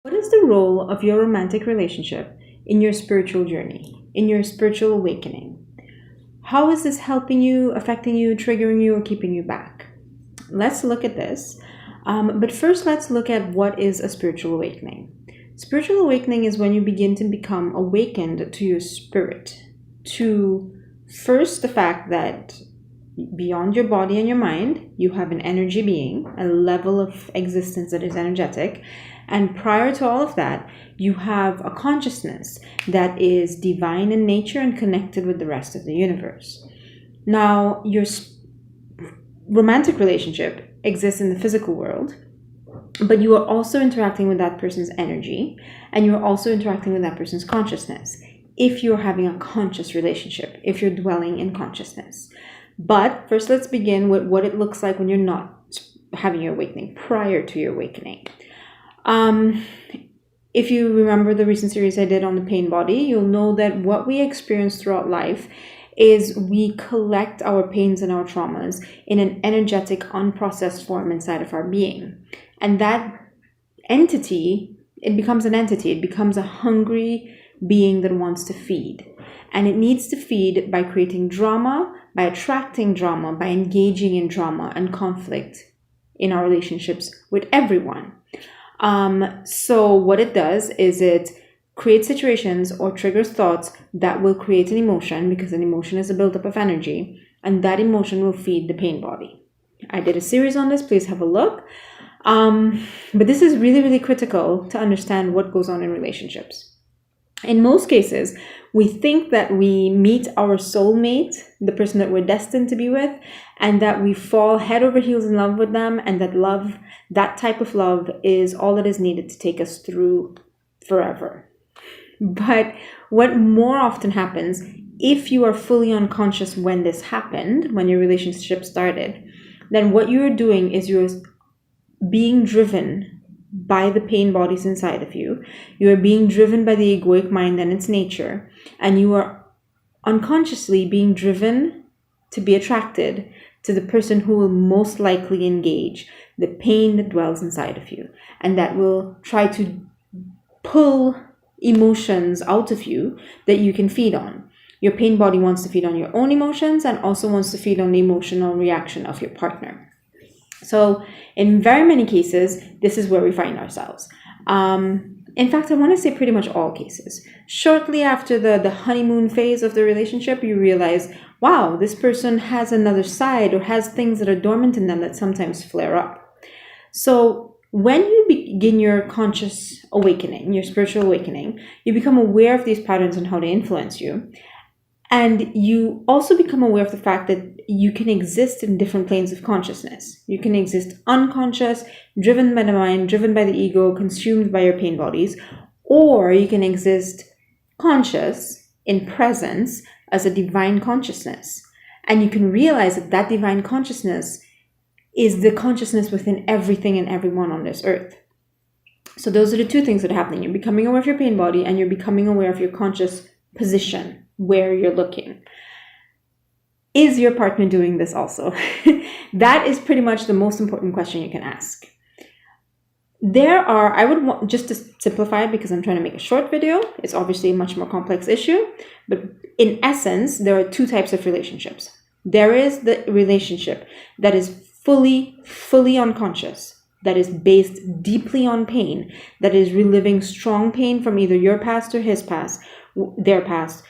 What is the role of your romantic relationship in your spiritual journey, in your spiritual awakening? How is this helping you, affecting you, triggering you, or keeping you back? Let's look at this. But first, let's look at what is a spiritual awakening. Spiritual awakening is when you begin to become awakened to your spirit, to first the fact that beyond your body and your mind, you have an energy being, a level of existence that is energetic. And prior to all of that, you have a consciousness that is divine in nature and connected with the rest of the universe. Now, your romantic relationship exists in the physical world, but you are also interacting with that person's energy, and you're also interacting with that person's consciousness if you're having a conscious relationship, if you're dwelling in consciousness. But first, let's begin with what it looks like when you're not having your awakening, prior to your awakening. If you remember the recent series I did on the pain body, you'll know that what we experience throughout life is we collect our pains and our traumas in an energetic, unprocessed form inside of our being. And that entity, it becomes a hungry being that wants to feed. And it needs to feed by creating drama, by attracting drama, by engaging in drama and conflict in our relationships with everyone. So what it does is it creates situations or triggers thoughts that will create an emotion, because an emotion is a buildup of energy, and that emotion will feed the pain body. I did a series on this, please have a look. But this is really, really critical to understand what goes on in relationships. In most cases, we think that we meet our soulmate, the person that we're destined to be with, and that we fall head over heels in love with them, and that love, that type of love, is all that is needed to take us through forever. But what more often happens, if you are fully unconscious when this happened, when your relationship started, then what you're doing is you're being driven by the pain bodies inside of you. You are being driven by the egoic mind and its nature, and you are unconsciously being driven to be attracted to the person who will most likely engage the pain that dwells inside of you, and that will try to pull emotions out of you that you can feed on. Your pain body wants to feed on your own emotions and also wants to feed on the emotional reaction of your partner. So in very many cases, this is where we find ourselves. In fact, I want to say pretty much all cases. Shortly after the honeymoon phase of the relationship, you realize, wow, this person has another side or has things that are dormant in them that sometimes flare up. So when you begin your conscious awakening, your spiritual awakening, you become aware of these patterns and how they influence you. And you also become aware of the fact that you can exist in different planes of consciousness. You can exist unconscious, driven by the mind, driven by the ego, consumed by your pain bodies, or you can exist conscious, in presence, as a divine consciousness. And you can realize that that divine consciousness is the consciousness within everything and everyone on this earth. So those are the two things that are happening. You're becoming aware of your pain body, and you're becoming aware of your conscious position, where you're looking. Is your partner doing this also? That is pretty much the most important question you can ask. I would want, just to simplify it because I'm trying to make a short video, it's obviously a much more complex issue, but in essence, there are two types of relationships. There is the relationship that is fully unconscious, that is based deeply on pain, that is reliving strong pain from either your past or his past, their past,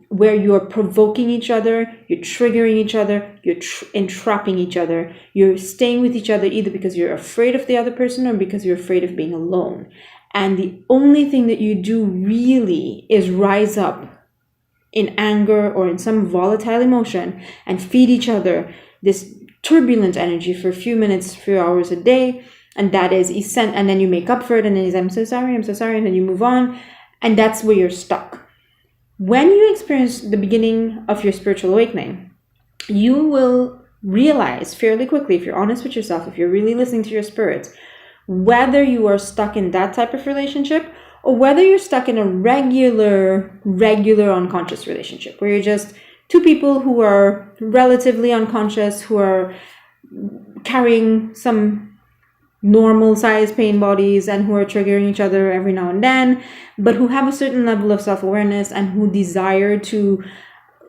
where you're provoking each other, you're triggering each other, you're entrapping each other, you're staying with each other either because you're afraid of the other person or because you're afraid of being alone. And the only thing that you do really is rise up in anger or in some volatile emotion and feed each other this turbulent energy for a few minutes, few hours a day. And that is essential. And then you make up for it, and then you say, I'm so sorry. And then you move on. And that's where you're stuck. When you experience the beginning of your spiritual awakening, you will realize fairly quickly, if you're honest with yourself, if you're really listening to your spirit, whether you are stuck in that type of relationship or whether you're stuck in a regular unconscious relationship where you're just two people who are relatively unconscious, who are carrying some normal size pain bodies and who are triggering each other every now and then, but who have a certain level of self-awareness and who desire to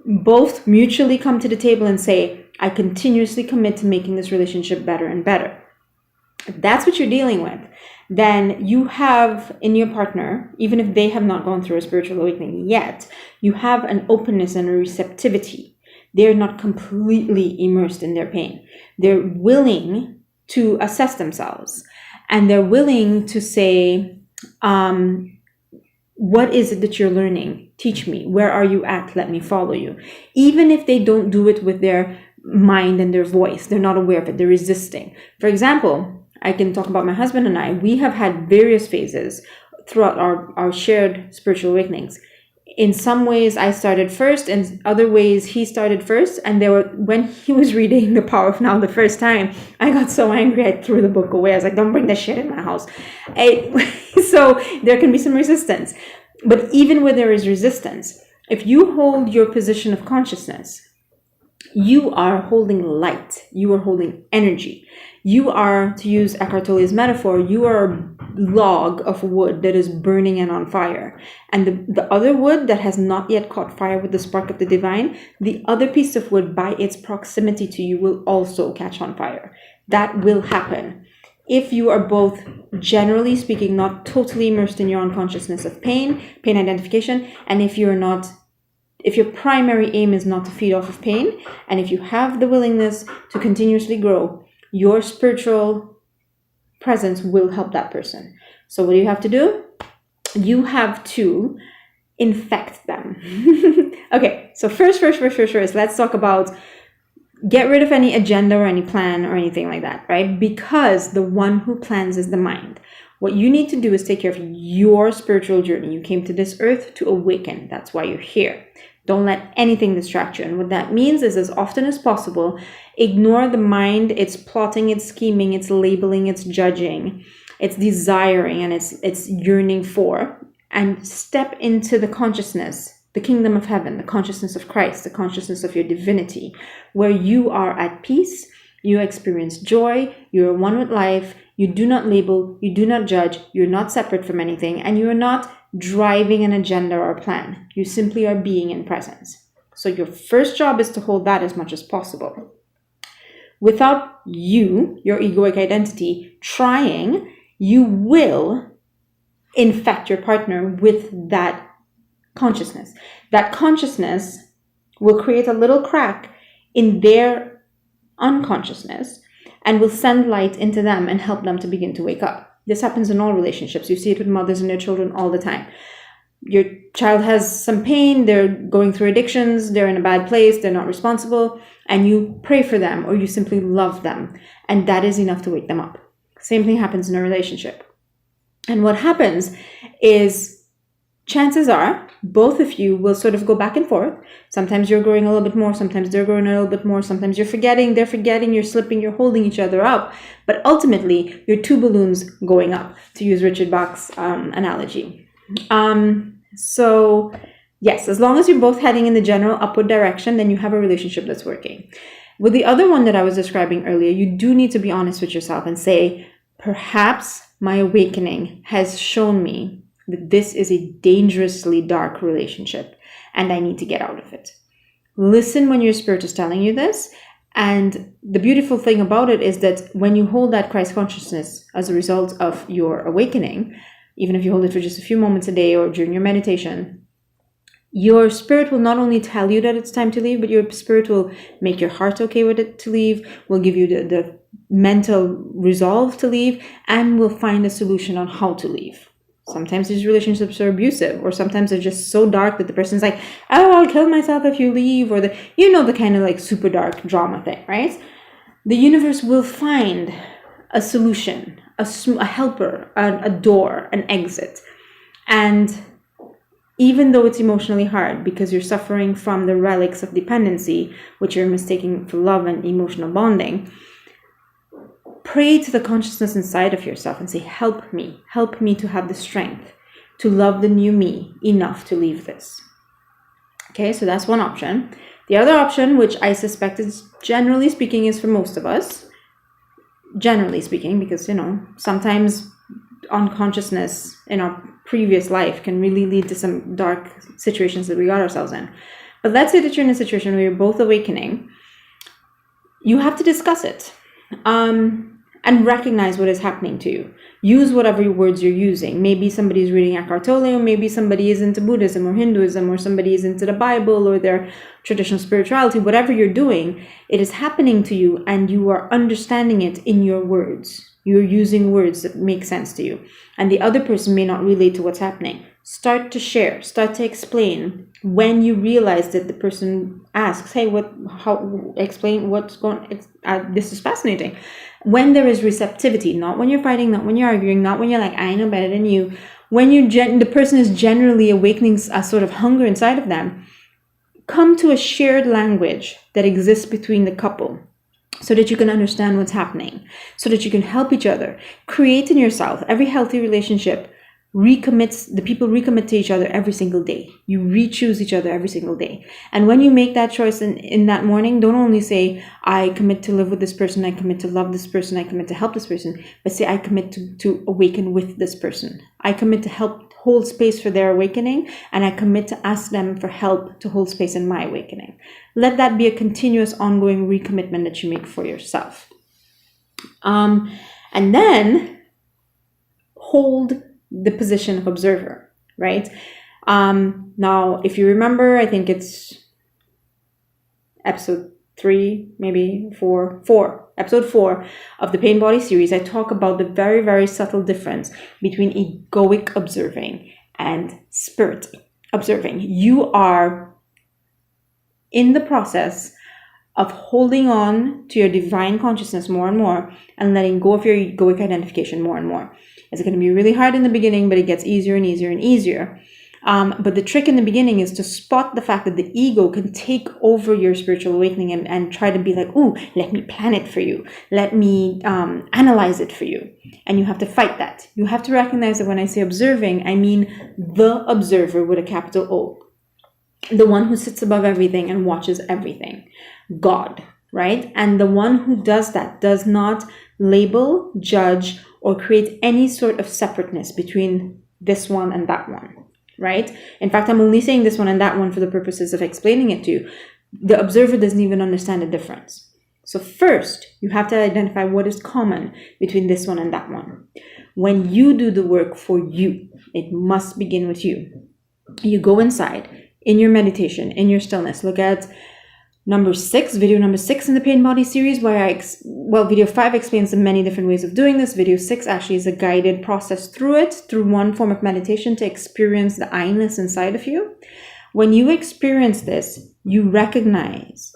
both mutually come to the table and say, I continuously commit to making this relationship better and better. If that's what you're dealing with, then you have in your partner, even if they have not gone through a spiritual awakening yet, you have an openness and a receptivity. They're not completely immersed in their pain. They're willing to assess themselves, and they're willing to say, what is it that you're learning? Teach me. Where are you at? Let me follow you. Even if they don't do it with their mind and their voice, they're not aware of it. They're resisting. For example, I can talk about my husband and I. We have had various phases throughout our shared spiritual awakenings. In some ways, I started first, and other ways, he started first. And when he was reading The Power of Now the first time, I got so angry, I threw the book away. I was like, don't bring that shit in my house. So there can be some resistance. But even where there is resistance, if you hold your position of consciousness, you are holding light. You are holding energy. You are, to use Eckhart Tolle's metaphor, you are a log of wood that is burning and on fire. And the other wood that has not yet caught fire with the spark of the divine, the other piece of wood, by its proximity to you, will also catch on fire. That will happen. If you are both, generally speaking, not totally immersed in your own consciousness of pain identification, and if your primary aim is not to feed off of pain, and if you have the willingness to continuously grow, your spiritual presence will help that person. So what do you have to do? You have to infect them. Okay, so first, let's talk about get rid of any agenda or any plan or anything like that, right? Because the one who plans is the mind. What you need to do is take care of your spiritual journey. You came to this earth to awaken. That's why you're here. Don't let anything distract you. And what that means is, as often as possible, ignore the mind, its plotting, its scheming, its labeling, its judging, its desiring, and its yearning for, and step into the consciousness, the kingdom of heaven, the consciousness of Christ, the consciousness of your divinity, where you are at peace, you experience joy, you are one with life, you do not label, you do not judge, you're not separate from anything, and you are not driving an agenda or a plan. You simply are being in presence. So your first job is to hold that as much as possible. Without you, your egoic identity, trying, you will infect your partner with that consciousness. That consciousness will create a little crack in their unconsciousness and will send light into them and help them to begin to wake up. This happens in all relationships. You see it with mothers and their children all the time. Your child has some pain, they're going through addictions, they're in a bad place, they're not responsible, and you pray for them or you simply love them, and that is enough to wake them up. Same thing happens in a relationship. And what happens is, chances are, both of you will sort of go back and forth. Sometimes you're growing a little bit more, sometimes they're growing a little bit more, sometimes you're forgetting, they're forgetting, you're slipping, you're holding each other up. But ultimately, you're two balloons going up, to use Richard Bach's analogy. So yes, as long as you're both heading in the general upward direction, then you have a relationship that's working. With the other one that I was describing earlier, you do need to be honest with yourself and say, perhaps my awakening has shown me that this is a dangerously dark relationship and I need to get out of it. Listen when your spirit is telling you this. And the beautiful thing about it is that when you hold that Christ consciousness as a result of your awakening, even if you hold it for just a few moments a day or during your meditation, your spirit will not only tell you that it's time to leave, but your spirit will make your heart okay with it to leave, will give you the mental resolve to leave, and will find a solution on how to leave. Sometimes these relationships are abusive, or sometimes they're just so dark that the person's like, oh, I'll kill myself if you leave, or the kind of like super dark drama thing, right? The universe will find a solution, a helper, a door, an exit. And even though it's emotionally hard because you're suffering from the relics of dependency, which you're mistaking for love and emotional bonding, pray to the consciousness inside of yourself and say, help me to have the strength to love the new me enough to leave this. Okay, so that's one option. The other option, which I suspect is generally speaking is for most of us, generally speaking, because, sometimes unconsciousness in our previous life can really lead to some dark situations that we got ourselves in. But let's say that you're in a situation where you're both awakening. You have to discuss it and recognize what is happening to you. Use whatever words you're using. Maybe somebody is reading Eckhart Tolle, or maybe somebody is into Buddhism or Hinduism, or somebody is into the Bible or their traditional spirituality. Whatever you're doing, it is happening to you, and you are understanding it in your words. You're using words that make sense to you, and the other person may not relate to what's happening. Start to share, start to explain. When you realize that the person asks, hey, explain what's going, this is fascinating. When there is receptivity, not when you're fighting, not when you're arguing, not when you're like, I know better than you. When the person is generally awakening a sort of hunger inside of them, come to a shared language that exists between the couple, so that you can understand what's happening, so that you can help each other. Create in yourself. Every healthy relationship recommit to each other every single day. You re-choose each other every single day. And when you make that choice in that morning, don't only say, I commit to live with this person, I commit to love this person, I commit to help this person, but say, I commit to awaken with this person. I commit to help hold space for their awakening, and I commit to ask them for help to hold space in my awakening. Let that be a continuous, ongoing recommitment that you make for yourself. And then hold the position of observer, right? Now, if you remember, I think it's episode 3, maybe 4, episode 4 of the Pain Body series, I talk about the very, very subtle difference between egoic observing and spirit observing. You are in the process of holding on to your divine consciousness more and more, and letting go of your egoic identification more and more. It's going to be really hard in the beginning, but it gets easier and easier and easier. But the trick in the beginning is to spot the fact that the ego can take over your spiritual awakening and try to be like, ooh, let me plan it for you. Let me analyze it for you. And you have to fight that. You have to recognize that when I say observing, I mean the observer with a capital O. The one who sits above everything and watches everything. God, right? And the one who does that does not label, judge, or create any sort of separateness between this one and that one, right? In fact, I'm only saying this one and that one for the purposes of explaining it to you. The observer doesn't even understand the difference. So first, you have to identify what is common between this one and that one. When you do the work for you, it must begin with you. You go inside, in your meditation, in your stillness. Look at video number 6 in the Pain Body series, where video 5 explains the many different ways of doing this. Video 6 actually is a guided process through one form of meditation to experience the I-ness inside of you. When you experience this, you recognize,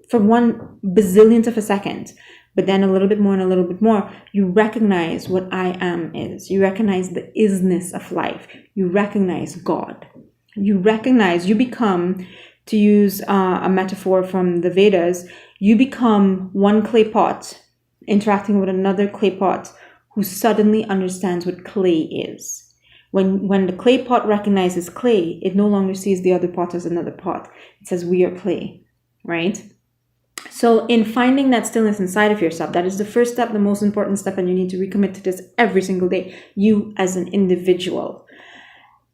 for 1 bazillionth of a second, but then a little bit more and a little bit more, you recognize what I am is. You recognize the isness of life. You recognize God. You become, to use a metaphor from the Vedas, you become one clay pot interacting with another clay pot who suddenly understands what clay is. When the clay pot recognizes clay, it no longer sees the other pot as another pot. It says, we are clay, right? So in finding that stillness inside of yourself, that is the first step, the most important step, and you need to recommit to this every single day, you as an individual.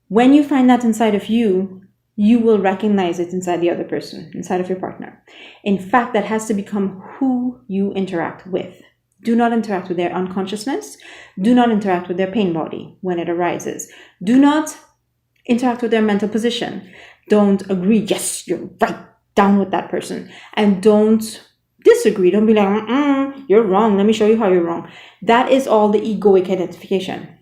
When you find that inside of you, you will recognize it inside the other person, inside of your partner. In fact, that has to become who you interact with. Do not interact with their unconsciousness. Do not interact with their pain body when it arises. Do not interact with their mental position. Don't agree, yes, you're right, down with that person. And don't disagree. Don't be like, you're wrong, let me show you how you're wrong. That is all the egoic identification.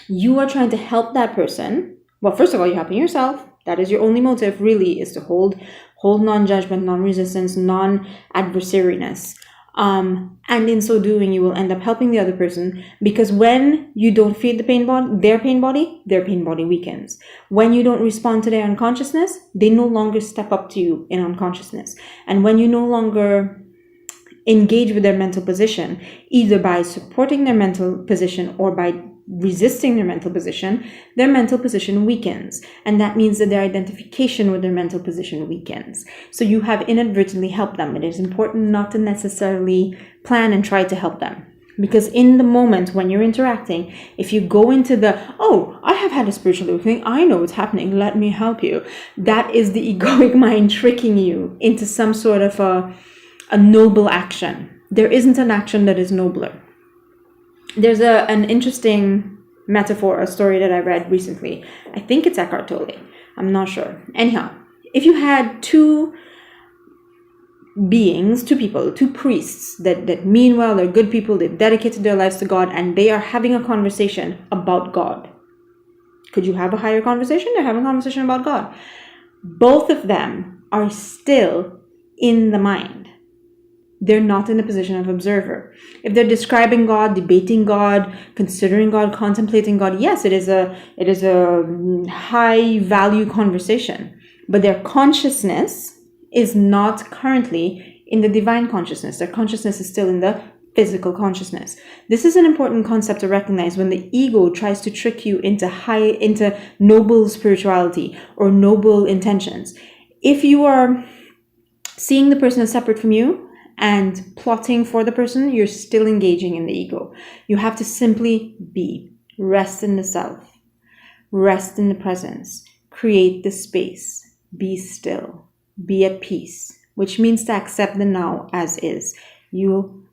You are trying to help that person. Well, first of all, you're helping yourself. That is your only motive, really, is to hold non-judgment, non-resistance, non-adversariness. And in so doing, you will end up helping the other person, because when you don't feed their pain body weakens. When you don't respond to their unconsciousness, they no longer step up to you in unconsciousness. And when you no longer engage with their mental position, either by supporting their mental position or by resisting their mental position weakens. And that means that their identification with their mental position weakens. So you have inadvertently helped them. It is important not to necessarily plan and try to help them. Because in the moment when you're interacting, if you go into oh, I have had a spiritual awakening, I know what's happening, let me help you. That is the egoic mind tricking you into some sort of a noble action. There isn't an action that is nobler. There's an interesting metaphor, a story that I read recently. I think it's Eckhart Tolle. I'm not sure. Anyhow, if you had two people, two priests that mean well, they're good people, they've dedicated their lives to God, and they are having a conversation about God. Could you have a higher conversation? They're having a conversation about God. Both of them are still in the mind. They're not in the position of observer. If they're describing God, debating God, considering God, contemplating God, yes, it is a high value conversation. But their consciousness is not currently in the divine consciousness. Their consciousness is still in the physical consciousness. This is an important concept to recognize when the ego tries to trick you into noble spirituality or noble intentions. If you are seeing the person as separate from you and plotting for the person, you're still engaging in the ego. You have to simply be. Rest in the self. Rest in the presence. Create the space. Be still. Be at peace. Which means to accept the now as is. You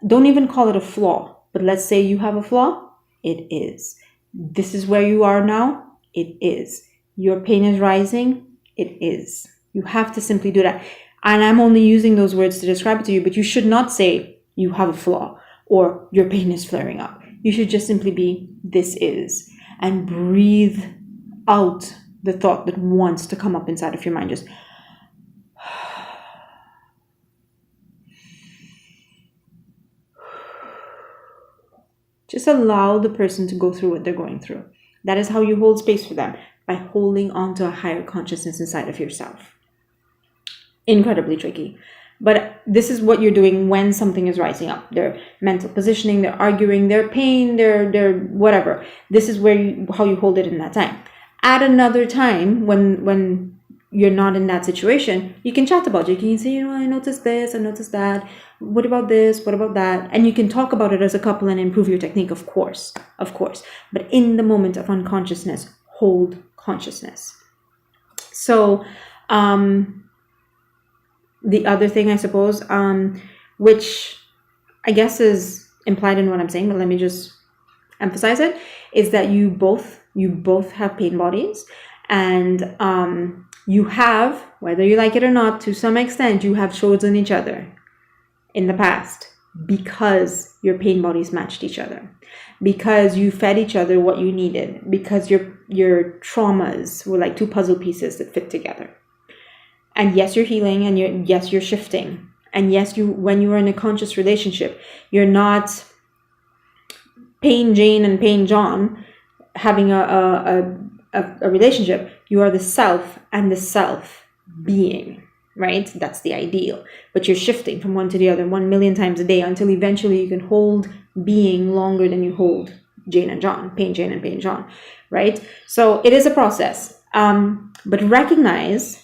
don't even call it a flaw. But let's say you have a flaw. It is. This is where you are now. It is. Your pain is rising. It is. You have to simply do that. And I'm only using those words to describe it to you, but you should not say you have a flaw or your pain is flaring up. You should just simply be, this is, and breathe out the thought that wants to come up inside of your mind. Just allow the person to go through what they're going through. That is how you hold space for them, by holding on to a higher consciousness inside of yourself. Incredibly tricky. But this is what you're doing when something is rising up. Their mental positioning, their arguing, their pain, their whatever. This is how you hold it in that time. At another time, when you're not in that situation, you can chat about it. You can say, I noticed this, I noticed that. What about this? What about that? And you can talk about it as a couple and improve your technique, of course. But in the moment of unconsciousness, hold consciousness. So, the other thing, I suppose, which I guess is implied in what I'm saying, but let me just emphasize it, is that you both have pain bodies, and you have, whether you like it or not, to some extent, you have chosen each other in the past because your pain bodies matched each other, because you fed each other what you needed, because your traumas were like two puzzle pieces that fit together. And yes, you're healing, and you're shifting. And yes, when you are in a conscious relationship, you're not Pain Jane and Pain John having a relationship. You are the self and the self being, right? That's the ideal. But you're shifting from one to the other 1,000,000 times a day until eventually you can hold being longer than you hold Jane and John, Pain Jane and Pain John, right? So it is a process. But recognize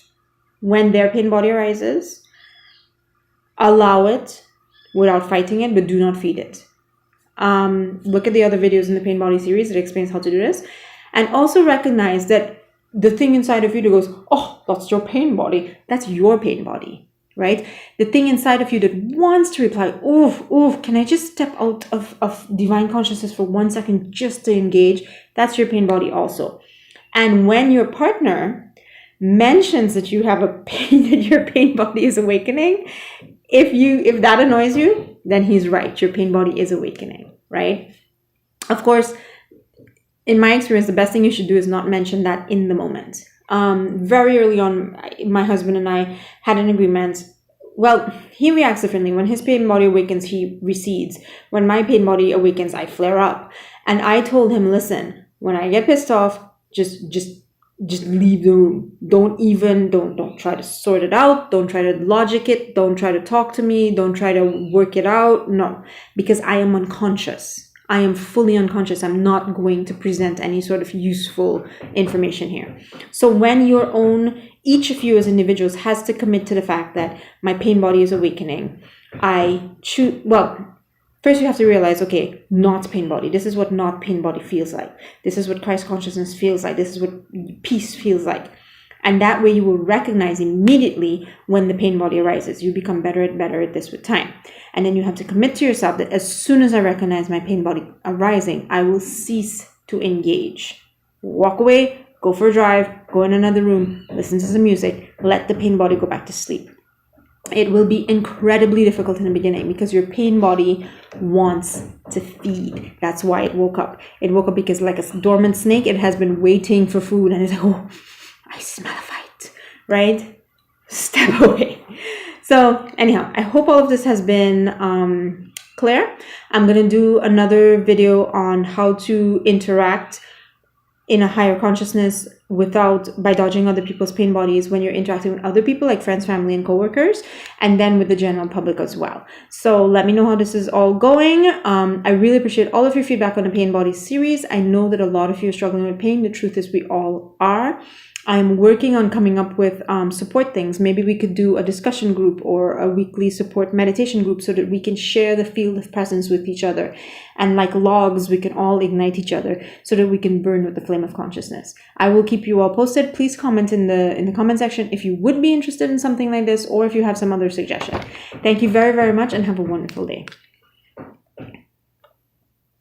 when their pain body arises, allow it without fighting it, but do not feed it. Look at the other videos in the pain body series that explains how to do this. And also recognize that the thing inside of you that goes, oh, that's your pain body. That's your pain body, right? The thing inside of you that wants to reply, oof, can I just step out of divine consciousness for 1 second just to engage? That's your pain body also. And when your partner mentions that you have a pain, that your pain body is awakening, if that annoys you, then he's right. Your pain body is awakening, right? Of course, in my experience, the best thing you should do is not mention that in the moment. Very early on, my husband and I had an agreement. Well, he reacts differently. When his pain body awakens, he recedes. When my pain body awakens, I flare up. And I told him, listen, when I get pissed off, just just leave the room. Don't try to sort it out. Don't try to logic it. Don't try to talk to me. Don't try to work it out. No, because I am unconscious. I am fully unconscious. I'm not going to present any sort of useful information here. So when each of you as individuals has to commit to the fact that my pain body is awakening, first you have to realize, okay, not pain body. This is what not pain body feels like. This is what Christ consciousness feels like. This is what peace feels like. And that way you will recognize immediately when the pain body arises. You become better at this with time. And then you have to commit to yourself that as soon as I recognize my pain body arising, I will cease to engage. Walk away, go for a drive, go in another room, listen to some music, let the pain body go back to sleep. It will be incredibly difficult in the beginning because your pain body wants to feed. That's why it woke up. It woke up because, like a dormant snake, it has been waiting for food, and it's like, oh, I smell a fight, right? Step away. So anyhow, I hope all of this has been clear. I'm going to do another video on how to interact in a higher consciousness by dodging other people's pain bodies when you're interacting with other people like friends, family, and coworkers, and then with the general public as well. So let me know how this is all going. I really appreciate all of your feedback on the pain body series. I know that a lot of you are struggling with pain. The truth is we all are. I'm working on coming up with support things. Maybe we could do a discussion group or a weekly support meditation group so that we can share the field of presence with each other. And like logs, we can all ignite each other so that we can burn with the flame of consciousness. I will keep you all posted. Please comment in the comment section if you would be interested in something like this or if you have some other suggestion. Thank you very, very much and have a wonderful day.